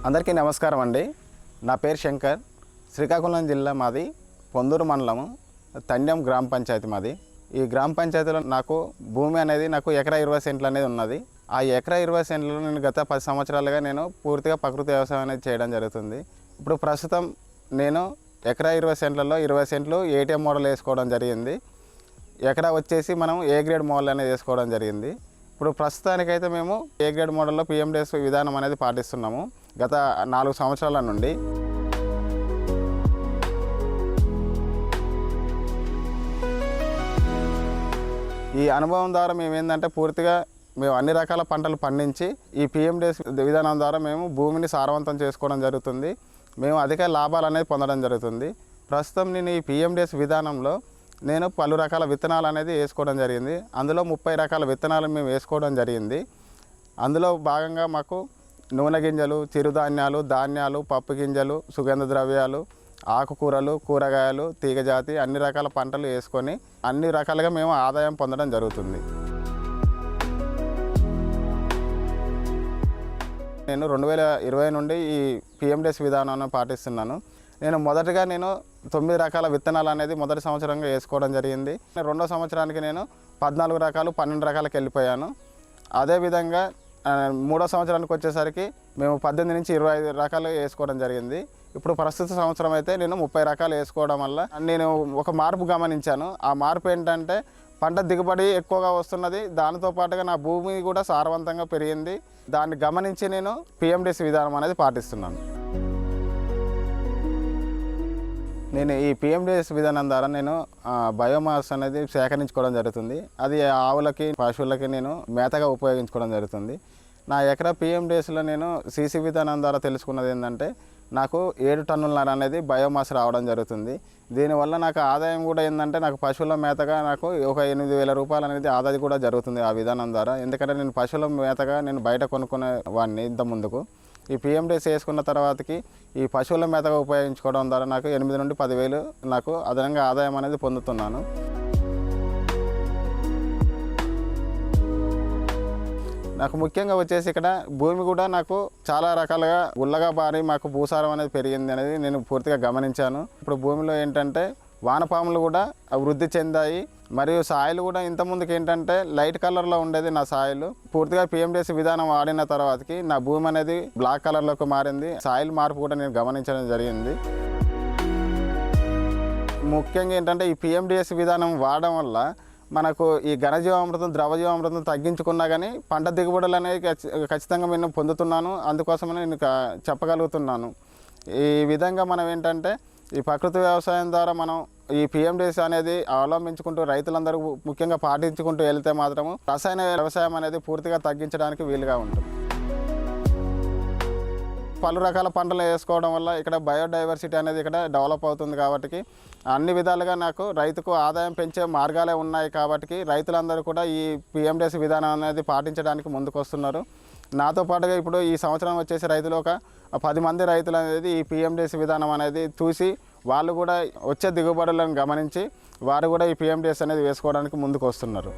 అందరికీ నమస్కారం అండి. నా పేరు శంకర్. శ్రీకాకుళం జిల్లా మాది పొందూరు మండలము తండ్యం గ్రామ పంచాయతీ మాది. ఈ గ్రామ పంచాయతీలో నాకు భూమి అనేది నాకు ఎకరా 20 సెంట్లు అనేది ఉన్నది. ఆ ఎకరా 20 సెంట్లలో నేను గత 10 సంవత్సరాలుగా నేను పూర్తిగా ప్రకృతి వ్యవసాయం అనేది చేయడం జరుగుతుంది. ఇప్పుడు ప్రస్తుతం నేను ఎకరా 20 సెంట్లలో 20 సెంట్లు ఏటీఎం మోడల్ వేసుకోవడం జరిగింది. ఎకరా వచ్చేసి మనం ఏ గ్రేడ్ మోడల్ అనేది వేసుకోవడం జరిగింది. ఇప్పుడు ప్రస్తుతానికైతే మేము ఏ గ్రేడ్ మోడల్లో పిఎండిఎస్ విధానం అనేది పాటిస్తున్నాము గత 4 సంవత్సరాల నుండి. ఈ అనుభవం ద్వారా మేము ఏంటంటే పూర్తిగా మేము అన్ని రకాల పంటలు పండించి ఈ పిఎండిఎస్ విధానం ద్వారా మేము భూమిని సారవంతం చేసుకోవడం జరుగుతుంది. మేము అధిక లాభాలు అనేది పొందడం జరుగుతుంది. ప్రస్తుతం నేను ఈ పిఎండిఎస్ విధానంలో నేను పలు రకాల విత్తనాలు అనేది వేసుకోవడం జరిగింది. అందులో 30 రకాల విత్తనాలు మేము వేసుకోవడం జరిగింది. అందులో భాగంగా మాకు నూనె గింజలు, చిరుధాన్యాలు, ధాన్యాలు, పప్పు గింజలు, సుగంధ ద్రవ్యాలు, ఆకుకూరలు, కూరగాయలు, తీగజాతి అన్ని రకాల పంటలు వేసుకొని అన్ని రకాలుగా మేము ఆదాయం పొందడం జరుగుతుంది. నేను 2020 నుండి ఈ పిఎండిఎస్ విధానాన్ని పాటిస్తున్నాను. నేను మొదటగా 9 రకాల విత్తనాలు అనేది మొదటి సంవత్సరంగా వేసుకోవడం జరిగింది. రెండో సంవత్సరానికి నేను 14 రకాలు 12 రకాలకు వెళ్ళిపోయాను. అదేవిధంగా మూడో సంవత్సరానికి వచ్చేసరికి మేము 18 నుంచి 25 రకాలు వేసుకోవడం జరిగింది. ఇప్పుడు ప్రస్తుత సంవత్సరం అయితే నేను 30 రకాలు వేసుకోవడం వల్ల నేను ఒక మార్పు గమనించాను. ఆ మార్పు ఏంటంటే పంట దిగుబడి ఎక్కువగా వస్తున్నది. దానితో పాటుగా నా భూమి కూడా సారవంతంగా పెరిగింది. దాన్ని గమనించి నేను పిఎండిఎస్ విధానం అనేది పాటిస్తున్నాను. నేను ఈ పిఎండిఎస్ విధానం ద్వారా నేను బయోమాస్ అనేది సేకరించుకోవడం జరుగుతుంది. అది ఆవులకి, పశువులకి నేను మేతగా ఉపయోగించుకోవడం జరుగుతుంది. నా ఎకరా పిఎండిఎస్లో నేను సీసీ విధానం ద్వారా తెలుసుకున్నది ఏంటంటే నాకు 7 టన్నుల అనేది బయోమాస్ రావడం జరుగుతుంది. దీనివల్ల నాకు ఆదాయం కూడా ఏంటంటే నాకు పశువుల మేతగా నాకు ఒక 8,000 రూపాయలు అనేది ఆదాయం కూడా జరుగుతుంది ఆ విధానం ద్వారా. ఎందుకంటే నేను పశువుల మేతగా నేను బయట కొనుక్కునే వాడిని ఇంత ముందుకు. ఈ పిఎండిఎస్ వేసుకున్న తర్వాతకి ఈ పశువుల మేతగా ఉపయోగించుకోవడం ద్వారా నాకు 8 నుండి 10,000 నాకు అదనంగా ఆదాయం అనేది పొందుతున్నాను. నాకు ముఖ్యంగా వచ్చేసి ఇక్కడ భూమి కూడా నాకు చాలా రకాలుగా గుల్లగా బారి మాకు భూసారం అనేది పెరిగింది అనేది నేను పూర్తిగా గమనించాను. ఇప్పుడు భూమిలో ఏంటంటే వానపాములు కూడా వృద్ధి చెందాయి. మరియు సాయిల్ కూడా ఇంతకుముందుకు ఏంటంటే లైట్ కలర్లో ఉండేది నా సాయిల్. పూర్తిగా పిఎండిఎస్ విధానం వాడిన తర్వాతకి నా భూమి అనేది బ్లాక్ కలర్లోకి మారింది. సాయిల్ మార్పు కూడా నేను గమనించడం జరిగింది. ముఖ్యంగా ఏంటంటే ఈ పిఎండిఎస్ విధానం వాడడం వల్ల మనకు ఈ ఘనజీవామృతం, ద్రవజీవామృతం తగ్గించుకున్నా కానీ పంట దిగుబడులు అనేవి ఖచ్చితంగా నేను పొందుతున్నాను. అందుకోసమని నేను చెప్పగలుగుతున్నాను. ఈ విధంగా మనం ఏంటంటే ఈ ప్రకృతి వ్యవసాయం ద్వారా మనం ఈ పిఎండిఎస్ అనేది అవలంబించుకుంటూ రైతులందరూ ముఖ్యంగా పాటించుకుంటూ వెళ్తే మాత్రము రసాయన వ్యవసాయం అనేది పూర్తిగా తగ్గించడానికి వీలుగా ఉంటుంది. పలు రకాల పంటలు వేసుకోవడం వల్ల ఇక్కడ బయోడైవర్సిటీ అనేది ఇక్కడ డెవలప్ అవుతుంది. కాబట్టి అన్ని విధాలుగా నాకు రైతుకు ఆదాయం పెంచే మార్గాలే ఉన్నాయి. కాబట్టి రైతులందరూ కూడా ఈ పిఎండిఎస్ విధానం అనేది పాటించడానికి ముందుకు వస్తున్నారు. నాతో పాటుగా ఇప్పుడు ఈ సంవత్సరం వచ్చేసి రైతులు ఒక 10 మంది రైతులు అనేది ఈ పిఎండిఎస్ విధానం అనేది చూసి వాళ్ళు కూడా వచ్చే దిగుబడులను గమనించి వారు కూడా ఈ పిఎండిఎస్ అనేది వేసుకోవడానికి ముందుకు వస్తున్నారు.